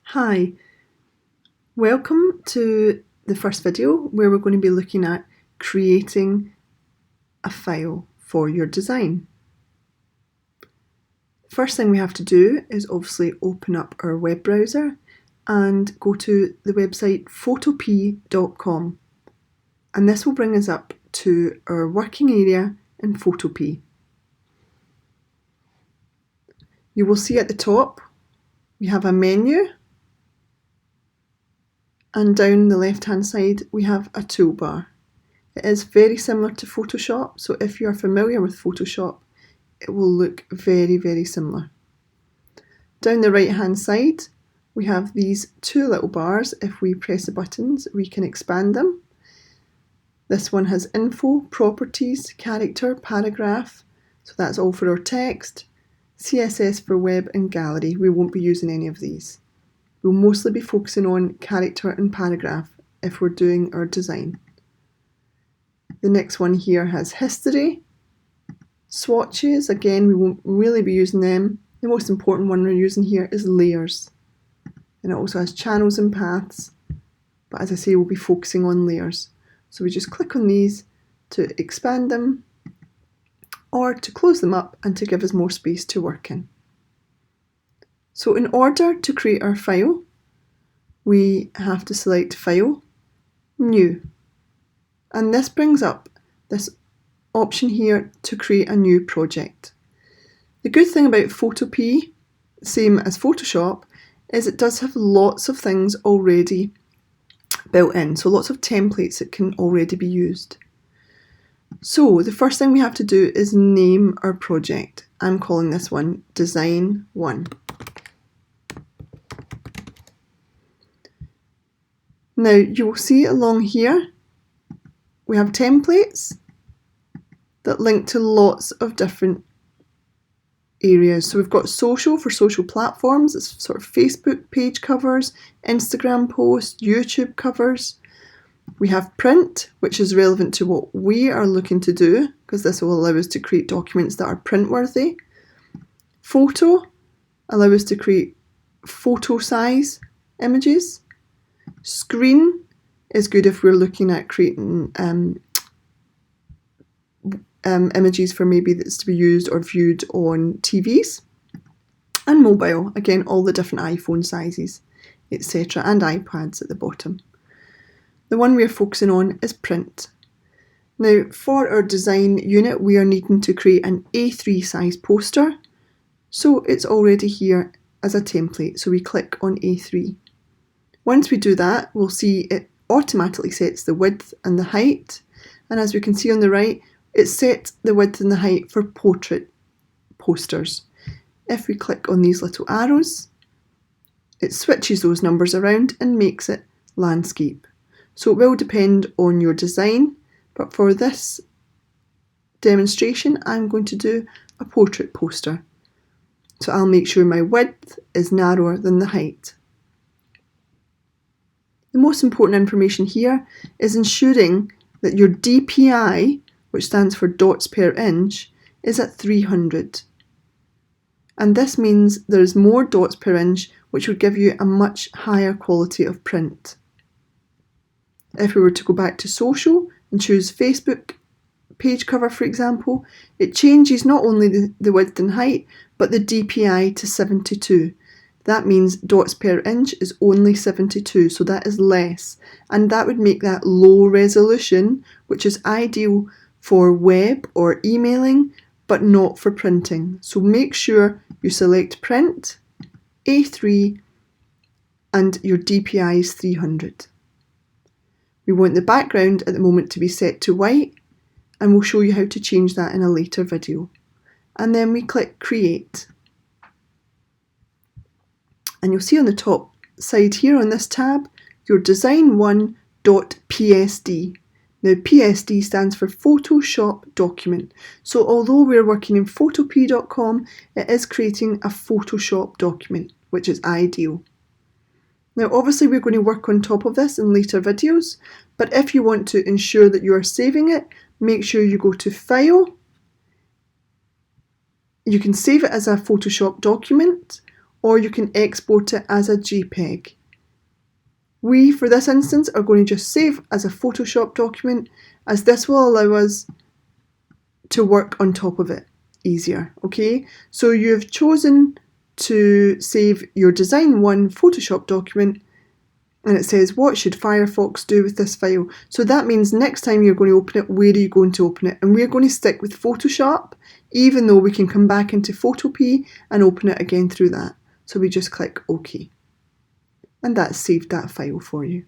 Hi, welcome to the first video where we're going to be looking at creating a file for your design. First thing we have to do is obviously open up our web browser and go to the website PHOTOPEA.com, and this will bring us up to our working area in PHOTOPEA. You will see at the top we have a menu, and down the left hand side we have a toolbar. It is very similar to Photoshop, so if you are familiar with Photoshop, it will look very similar. Down the right hand side we have these two little bars. If we press the buttons we can expand them. This one has info, properties, character, paragraph, so that's all for our text, CSS for web and gallery. We won't be using any of these. We'll mostly be focusing on character and paragraph if we're doing our design. The next one here has history, swatches. Again, we won't really be using them. The most important one we're using here is layers. And it also has channels and paths, but as I say, we'll be focusing on layers. So we just click on these to expand them or to close them up and to give us more space to work in. So in order to create our file, we have to select File, New. And this brings up this option here to create a new project. The good thing about Photopea, same as Photoshop, is it does have lots of things already built in, so lots of templates that can already be used. So the first thing we have to do is name our project. I'm calling this one Design 1. Now you will see along here we have templates that link to lots of different areas. So we've got social for social platforms, it's sort of Facebook page covers, Instagram posts, YouTube covers. We have print, which is relevant to what we are looking to do, because this will allow us to create documents that are print worthy. Photo, allow us to create photo size images. Screen is good if we're looking at creating images for maybe that's to be used or viewed on TVs. And mobile, again, all the different iPhone sizes, etc., and iPads at the bottom. The one we're focusing on is print. Now, for our design unit, we are needing to create an A3 size poster, so it's already here as a template, so we click on A3. Once we do that, we'll see it automatically sets the width and the height, and as we can see on the right, it sets the width and the height for portrait posters. If we click on these little arrows, it switches those numbers around and makes it landscape. So it will depend on your design, but for this demonstration I'm going to do a portrait poster. So I'll make sure my width is narrower than the height. The most important information here is ensuring that your DPI, which stands for dots per inch, is at 300. And this means there's more dots per inch, which would give you a much higher quality of print. If we were to go back to social and choose Facebook page cover, for example, it changes not only the width and height, but the DPI to 72. That means dots per inch is only 72, so that is less. And that would make that low resolution, which is ideal for web or emailing, but not for printing. So make sure you select print, A3, and your DPI is 300. We want the background at the moment to be set to white, and we'll show you how to change that in a later video. And then we click Create. And you'll see on the top side here on this tab, your design1.psd. Now PSD stands for Photoshop document. So although we're working in photopea.com, it is creating a Photoshop document, which is ideal. Now obviously we're going to work on top of this in later videos, but if you want to ensure that you are saving it, make sure you go to File. You can save it as a Photoshop document, or you can export it as a JPEG. We, for this instance, are going to just save as a Photoshop document, as this will allow us to work on top of it easier, okay? So you've chosen to save your Design 1 Photoshop document, and it says, what should Firefox do with this file? So that means next time you're going to open it, where are you going to open it? And we're going to stick with Photoshop, even though we can come back into PHOTOPEA and open it again through that. So we just click OK. And that's saved that file for you.